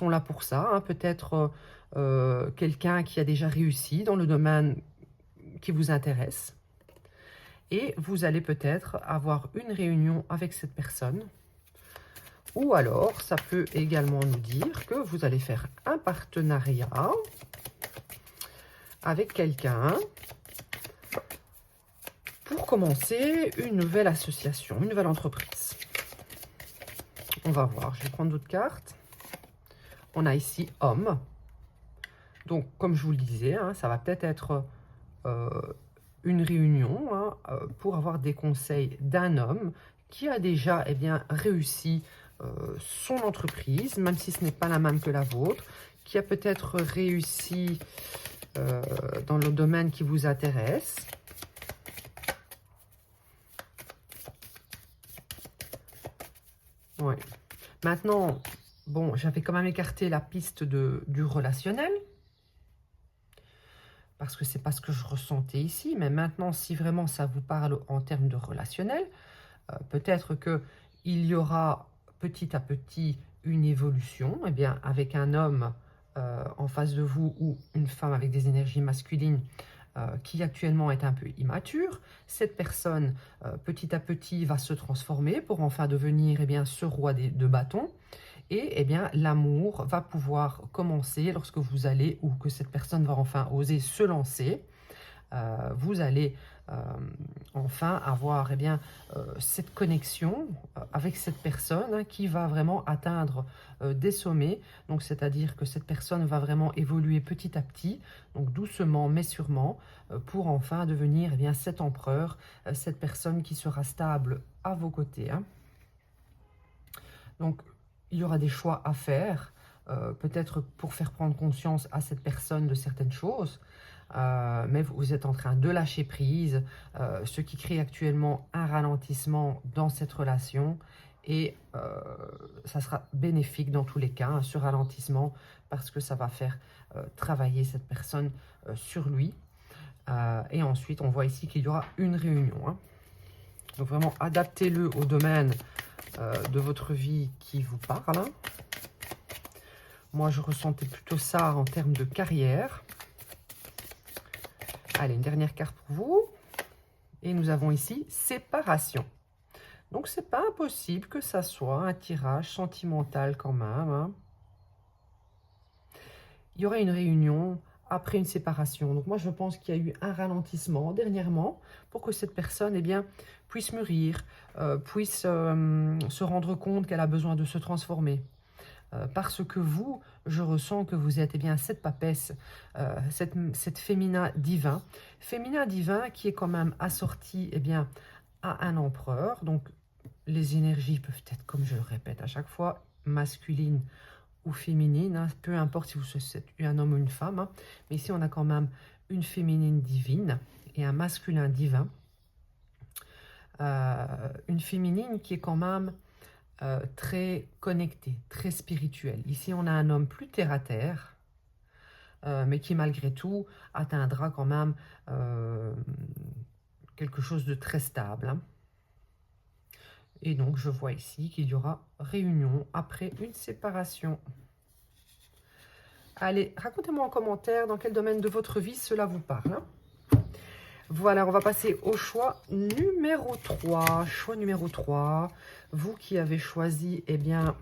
là pour ça. Hein, peut-être quelqu'un qui a déjà réussi dans le domaine qui vous intéresse. Et vous allez peut-être avoir une réunion avec cette personne. Ou alors, ça peut également nous dire que vous allez faire un partenariat avec quelqu'un pour commencer une nouvelle association, une nouvelle entreprise. On va voir, je vais prendre d'autres cartes. On a ici homme. Donc, comme je vous le disais, hein, ça va peut-être être une réunion hein, pour avoir des conseils d'un homme qui a déjà réussi son entreprise, même si ce n'est pas la même que la vôtre, qui a peut-être réussi dans le domaine qui vous intéresse. Ouais. Maintenant, bon, j'avais quand même écarté la piste du relationnel, parce que c'est pas ce que je ressentais ici, mais maintenant, si vraiment ça vous parle en termes de relationnel, peut-être qu'il y aura petit à petit une évolution, avec un homme en face de vous ou une femme avec des énergies masculines qui actuellement est un peu immature. Cette personne, petit à petit, va se transformer pour enfin devenir ce roi de bâtons. Et l'amour va pouvoir commencer lorsque vous allez, ou que cette personne va enfin oser se lancer. Vous allez enfin avoir cette connexion avec cette personne hein, qui va vraiment atteindre des sommets. Donc, c'est-à-dire que cette personne va vraiment évoluer petit à petit, donc doucement mais sûrement, pour enfin devenir cet empereur, cette personne qui sera stable à vos côtés. Hein. Donc, il y aura des choix à faire, peut-être pour faire prendre conscience à cette personne de certaines choses. Mais vous êtes en train de lâcher prise, ce qui crée actuellement un ralentissement dans cette relation et ça sera bénéfique dans tous les cas, hein, ce ralentissement, parce que ça va faire travailler cette personne sur lui. Et ensuite, on voit ici qu'il y aura une réunion. Hein. Donc vraiment, adaptez-le au domaine de votre vie qui vous parle. Hein. Moi, je ressentais plutôt ça en termes de carrière. Allez, une dernière carte pour vous. Et nous avons ici séparation. Donc, c'est pas impossible que ça soit un tirage sentimental quand même. Hein. Il y aurait une réunion après une séparation. Donc moi, je pense qu'il y a eu un ralentissement dernièrement pour que cette personne, eh bien, puisse mûrir, puisse se rendre compte qu'elle a besoin de se transformer. Parce que vous, je ressens que vous êtes eh bien, cette papesse, cette féminin divin. Féminin divin qui est quand même assorti eh bien, à un empereur. Donc, les énergies peuvent être, comme je le répète à chaque fois, masculines ou féminines. Hein, peu importe si vous êtes un homme ou une femme. Hein, mais ici, on a quand même une féminine divine et un masculin divin. Une féminine qui est quand même très connectée, très spirituelle. Ici, on a un homme plus terre-à-terre, mais qui malgré tout atteindra quand même quelque chose de très stable. Hein. Et donc, je vois ici qu'il y aura réunion après une séparation. Allez, racontez-moi en commentaire dans quel domaine de votre vie cela vous parle. Hein. Voilà, on va passer au choix numéro 3. Choix numéro 3. Vous qui avez choisi, eh bien,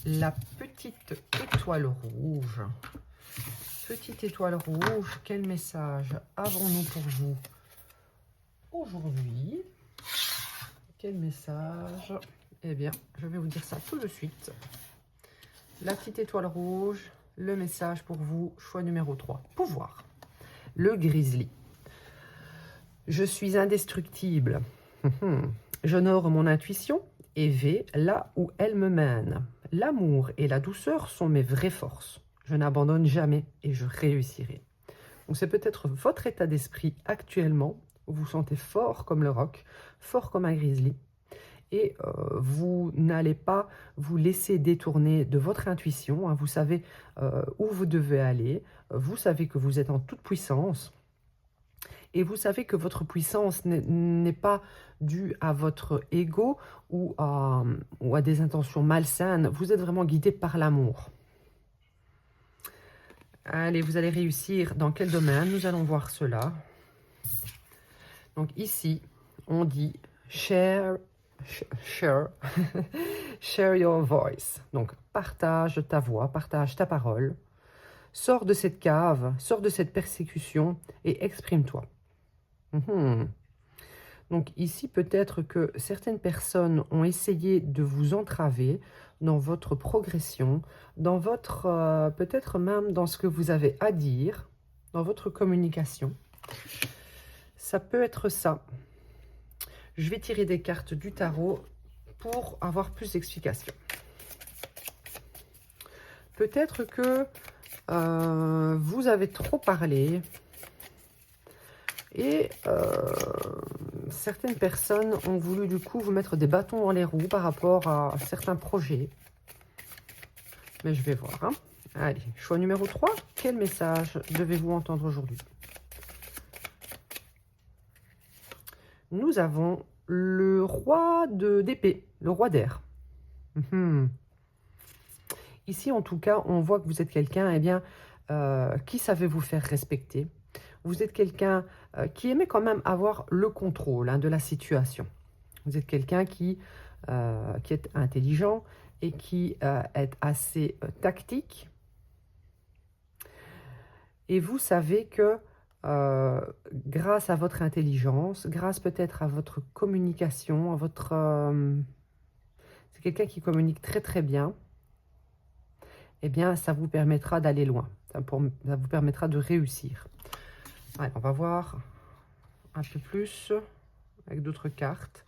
la petite étoile rouge. Petite étoile rouge, quel message avons-nous pour vous aujourd'hui? Quel message? Eh bien, je vais vous dire ça tout de suite. La petite étoile rouge, le message pour vous, choix numéro 3. Pouvoir. Le grizzly. Je suis indestructible. J'honore mon intuition et vais là où elle me mène. L'amour et la douceur sont mes vraies forces. Je n'abandonne jamais et je réussirai. Donc c'est peut-être votre état d'esprit actuellement. Vous vous sentez fort comme le roc, fort comme un grizzly. Et vous n'allez pas vous laisser détourner de votre intuition. Hein. Vous savez où vous devez aller. Vous savez que vous êtes en toute puissance. Et vous savez que votre puissance n'est pas due à votre ego ou à des intentions malsaines. Vous êtes vraiment guidé par l'amour. Allez, vous allez réussir dans quel domaine? Nous allons voir cela. Donc ici, on dit share your voice. Donc partage ta voix, partage ta parole. Sors de cette cave, sors de cette persécution et exprime-toi. Donc ici, peut-être que certaines personnes ont essayé de vous entraver dans votre progression, dans votre, peut-être même dans ce que vous avez à dire, dans votre communication. Ça peut être ça. Je vais tirer des cartes du tarot pour avoir plus d'explications. Peut-être que vous avez trop parlé et certaines personnes ont voulu du coup vous mettre des bâtons dans les roues par rapport à certains projets. Mais je vais voir. Hein. Allez, choix numéro 3. Quel message devez-vous entendre aujourd'hui? Nous avons le roi d'épée, le roi d'air. Ici, en tout cas, on voit que vous êtes quelqu'un eh bien, qui savait vous faire respecter. Vous êtes quelqu'un qui aimait quand même avoir le contrôle hein, de la situation. Vous êtes quelqu'un qui est intelligent et qui est assez tactique. Et vous savez que grâce à votre intelligence, grâce peut-être à votre communication, à votre... c'est quelqu'un qui communique très très bien, eh bien ça vous permettra d'aller loin. Ça vous permettra de réussir. Allez, on va voir un peu plus avec d'autres cartes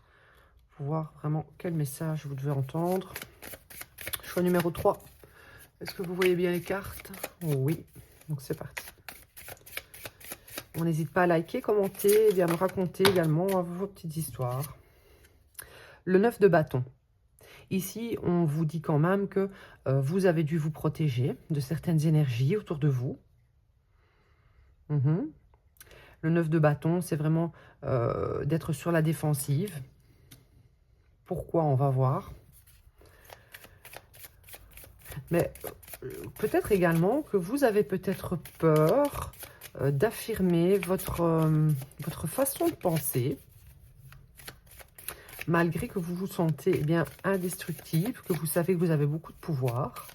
pour voir vraiment quel message vous devez entendre. Choix numéro 3. Est-ce que vous voyez bien les cartes? Oui, donc c'est parti. On n'hésite pas à liker, commenter et à me raconter également vos petites histoires. Le 9 de bâton. Ici, on vous dit quand même que vous avez dû vous protéger de certaines énergies autour de vous. Le 9 de bâton, c'est vraiment d'être sur la défensive. Pourquoi? On va voir. Mais peut-être également que vous avez peut-être peur d'affirmer votre façon de penser, malgré que vous vous sentez eh bien, indestructible, que vous savez que vous avez beaucoup de pouvoir.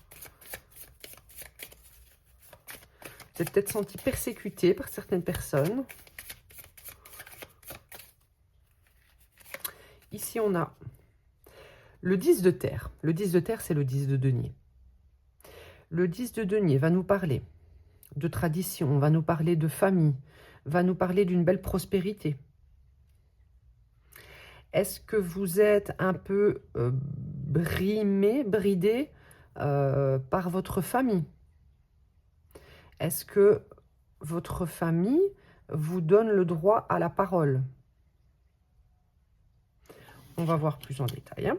Vous êtes peut-être senti persécuté par certaines personnes. Ici, on a le 10 de terre. Le 10 de terre, c'est le 10 de denier. Le 10 de denier va nous parler de tradition, va nous parler de famille, va nous parler d'une belle prospérité. Est-ce que vous êtes un peu bridé par votre famille? Est-ce que votre famille vous donne le droit à la parole? On va voir plus en détail. Hein.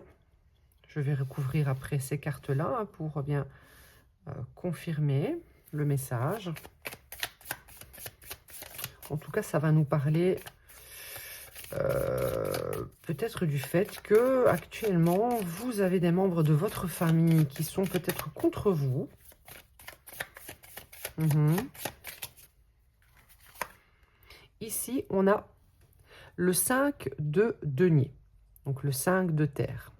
Je vais recouvrir après ces cartes-là pour bien confirmer le message. En tout cas, ça va nous parler peut-être du fait que actuellement vous avez des membres de votre famille qui sont peut-être contre vous. Ici, on a le 5 de denier, donc le 5 de terre.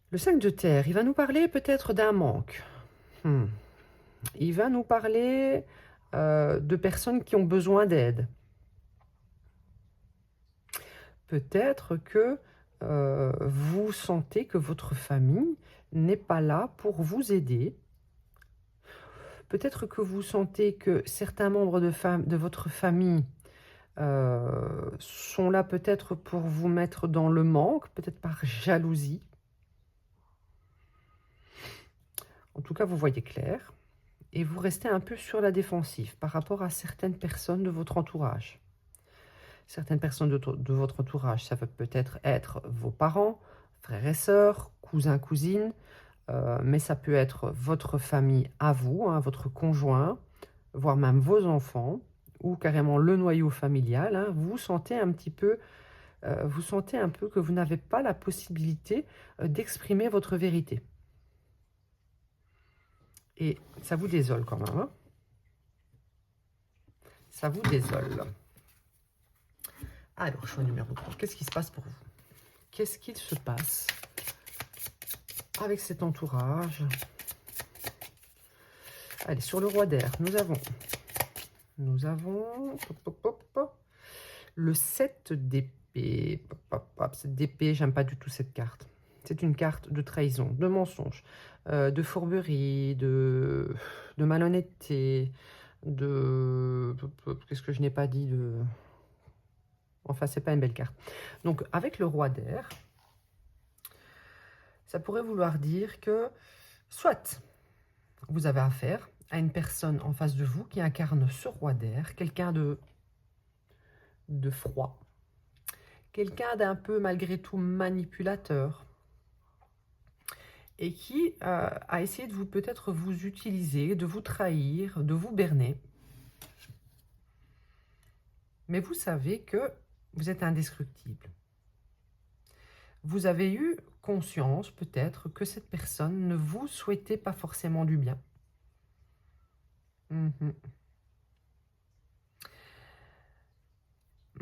Le 5 de terre, il va nous parler peut-être d'un manque. Il va nous parler de personnes qui ont besoin d'aide. Peut-être que vous sentez que votre famille n'est pas là pour vous aider. Peut-être que vous sentez que certains membres de votre famille sont là peut-être pour vous mettre dans le manque, peut-être par jalousie. En tout cas, vous voyez clair. Et vous restez un peu sur la défensive par rapport à certaines personnes de votre entourage. Certaines personnes de votre entourage, ça peut peut-être être vos parents, frères et sœurs, cousins, cousines, mais ça peut être votre famille à vous, hein, votre conjoint, voire même vos enfants, ou carrément le noyau familial. Hein, vous sentez un peu que vous n'avez pas la possibilité d'exprimer votre vérité. Et ça vous désole quand même. Hein, ça vous désole. Alors, choix numéro 3. Qu'est-ce qui se passe pour vous? Qu'est-ce qu'il se passe avec cet entourage? Allez, sur le roi d'air, nous avons le 7 d'épée. Cette d'épée, j'aime pas du tout cette carte. C'est une carte de trahison, de mensonge, de fourberie, de malhonnêteté, qu'est-ce que je n'ai pas dit de... Enfin, c'est pas une belle carte. Donc, avec le roi d'air, ça pourrait vouloir dire que soit vous avez affaire à une personne en face de vous qui incarne ce roi d'air, quelqu'un de froid, quelqu'un d'un peu malgré tout manipulateur, et qui a essayé de vous peut-être vous utiliser, de vous trahir, de vous berner. Mais vous savez que vous êtes indestructible. Vous avez eu conscience peut-être que cette personne ne vous souhaitait pas forcément du bien.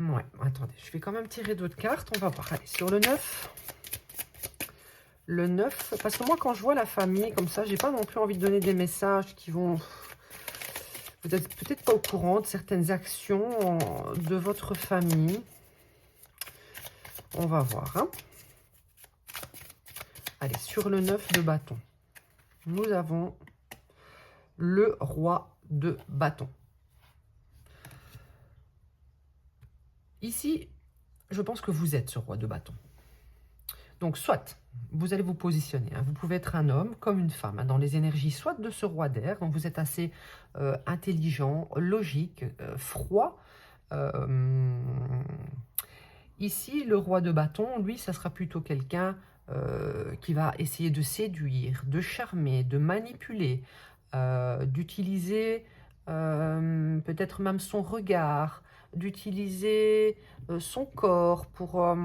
Ouais, attendez, je vais quand même tirer d'autres cartes. On va voir. Allez, sur le 9. Le 9, parce que moi, quand je vois la famille comme ça, j'ai pas non plus envie de donner des messages qui vont... Vous n'êtes peut-être pas au courant de certaines actions de votre famille. On va voir. Hein. Allez, sur le 9 de bâton, nous avons le roi de bâton. Ici, je pense que vous êtes ce roi de bâton. Donc, soit vous allez vous positionner, hein, vous pouvez être un homme comme une femme, hein, dans les énergies soit de ce roi d'air, donc vous êtes assez intelligent, logique, froid. Ici, le roi de bâton, lui, ça sera plutôt quelqu'un qui va essayer de séduire, de charmer, de manipuler, d'utiliser peut-être même son regard, d'utiliser son corps pour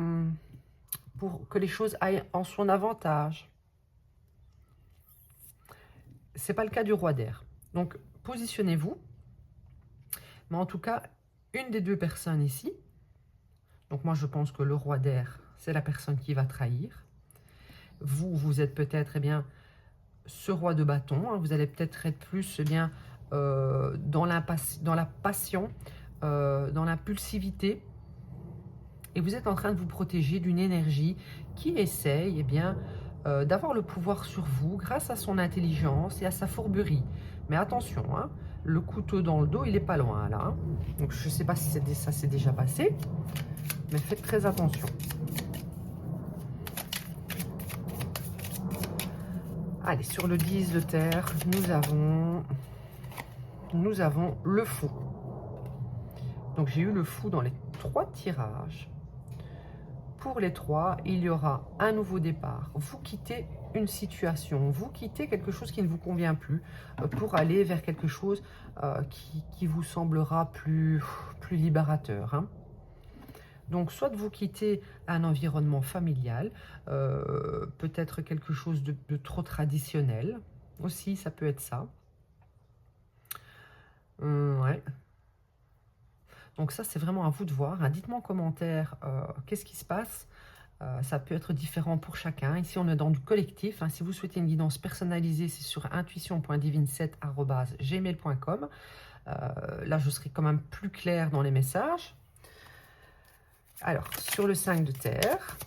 que les choses aillent en son avantage. Ce n'est pas le cas du roi d'air. Donc, positionnez-vous. Mais en tout cas, une des deux personnes ici, donc moi je pense que le roi d'air, c'est la personne qui va trahir. Vous êtes peut-être, eh bien, ce roi de bâton. Hein, vous allez peut-être être plus, eh bien, dans la passion, dans l'impulsivité. Et vous êtes en train de vous protéger d'une énergie qui essaye d'avoir le pouvoir sur vous grâce à son intelligence et à sa fourberie. Mais attention, hein, le couteau dans le dos, il n'est pas loin là. Donc je ne sais pas si ça s'est déjà passé, mais faites très attention. Allez, sur le 10 de terre, nous avons le fou. Donc j'ai eu le fou dans les 3 tirages. Pour les 3, il y aura un nouveau départ. Vous quittez une situation, vous quittez quelque chose qui ne vous convient plus pour aller vers quelque chose qui vous semblera plus libérateur. Hein. Donc, soit vous quittez un environnement familial, peut-être quelque chose de trop traditionnel. Aussi, ça peut être ça. Ouais. Donc ça, c'est vraiment à vous de voir. Hein. Dites-moi en commentaire qu'est-ce qui se passe. Ça peut être différent pour chacun. Ici, on est dans du collectif. Hein. Si vous souhaitez une guidance personnalisée, c'est sur intuition.divine7@gmail.com. Là, je serai quand même plus claire dans les messages. Alors, sur le 5 de terre.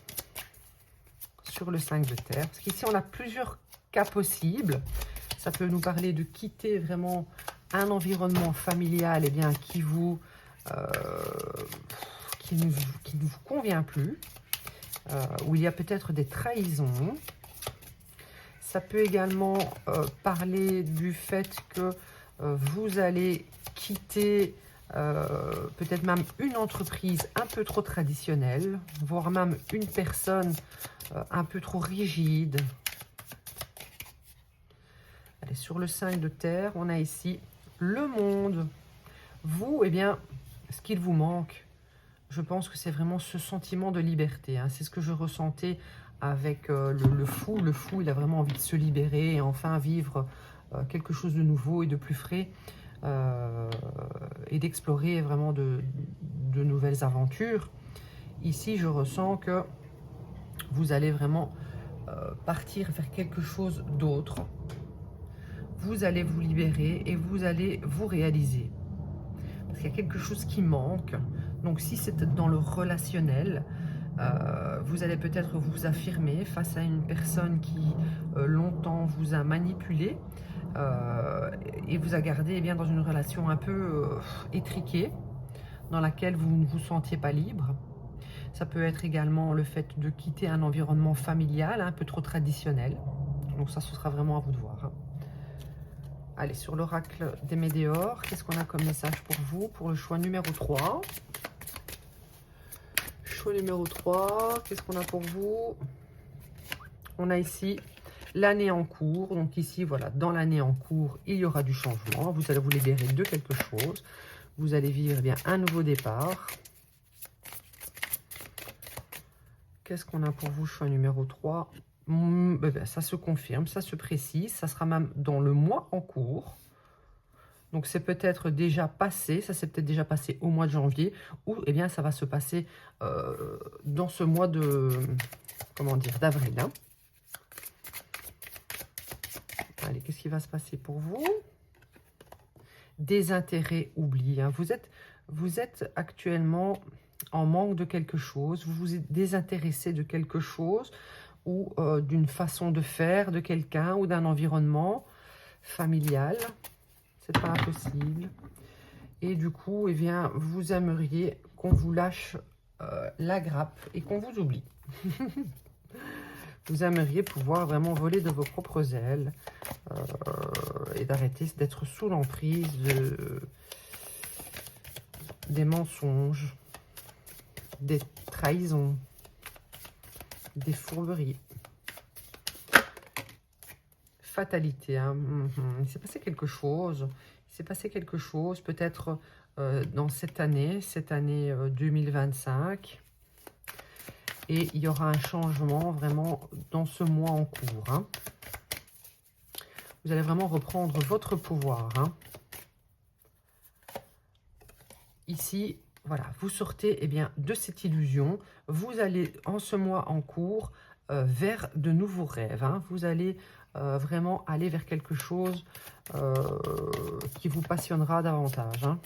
Sur le 5 de terre. Parce qu'ici, on a plusieurs cas possibles. Ça peut nous parler de quitter vraiment un environnement familial qui ne vous convient plus, où il y a peut-être des trahisons. Ça peut également parler du fait que vous allez quitter peut-être même une entreprise un peu trop traditionnelle, voire même une personne un peu trop rigide. Allez, sur le 5 de terre, on a ici le monde. Vous, ce qu'il vous manque, je pense que c'est vraiment ce sentiment de liberté. Hein. C'est ce que je ressentais avec le fou. Le fou, il a vraiment envie de se libérer et enfin vivre quelque chose de nouveau et de plus frais et d'explorer vraiment de nouvelles aventures. Ici, je ressens que vous allez vraiment partir vers quelque chose d'autre. Vous allez vous libérer et vous allez vous réaliser. Parce qu'il y a quelque chose qui manque. Donc si c'est dans le relationnel, vous allez peut-être vous affirmer face à une personne qui longtemps vous a manipulé et vous a gardé dans une relation un peu étriquée, dans laquelle vous ne vous sentiez pas libre. Ça peut être également le fait de quitter un environnement familial un peu trop traditionnel. Donc ça, ce sera vraiment à vous de voir. Hein. Allez, sur l'oracle des météores, qu'est-ce qu'on a comme message pour vous pour le choix numéro 3? Choix numéro 3, qu'est-ce qu'on a pour vous? On a ici l'année en cours. Donc ici, voilà, dans l'année en cours, il y aura du changement. Vous allez vous libérer de quelque chose. Vous allez vivre un nouveau départ. Qu'est-ce qu'on a pour vous, choix numéro 3? Ça se confirme, ça se précise, ça sera même dans le mois en cours. Donc c'est peut-être déjà passé, ça s'est peut-être déjà passé au mois de janvier, ou ça va se passer dans ce mois de, d'avril. Hein. Allez, qu'est-ce qui va se passer pour vous? Désintérêt, oubli. Hein. Vous êtes actuellement en manque de quelque chose, vous vous désintéressez de quelque chose, ou d'une façon de faire de quelqu'un ou d'un environnement familial. C'est pas impossible. Et du coup, vous aimeriez qu'on vous lâche la grappe et qu'on vous oublie. Vous aimeriez pouvoir vraiment voler de vos propres ailes et d'arrêter d'être sous l'emprise des mensonges, des trahisons, des fourberies. Fatalité. Hein. Il s'est passé quelque chose. Il s'est passé quelque chose peut-être dans cette année 2025. Et il y aura un changement vraiment dans ce mois en cours. Hein. Vous allez vraiment reprendre votre pouvoir. Hein. Ici, voilà, vous sortez de cette illusion. Vous allez en ce mois en cours vers de nouveaux rêves. Hein. Vous allez vraiment aller vers quelque chose qui vous passionnera davantage. Hein.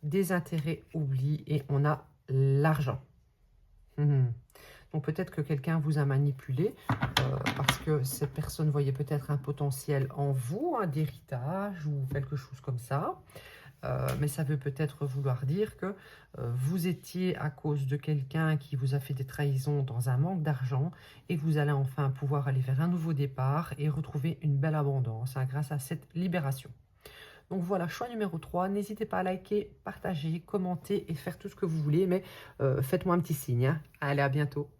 Désintérêt, oubli, et on a l'argent. Donc peut-être que quelqu'un vous a manipulé parce que cette personne voyait peut-être un potentiel en vous, d'héritage ou quelque chose comme ça. Mais ça veut peut-être vouloir dire que vous étiez à cause de quelqu'un qui vous a fait des trahisons dans un manque d'argent et vous allez enfin pouvoir aller vers un nouveau départ et retrouver une belle abondance grâce à cette libération. Donc voilà, choix numéro 3. N'hésitez pas à liker, partager, commenter et faire tout ce que vous voulez, mais faites-moi un petit signe. Allez, à bientôt.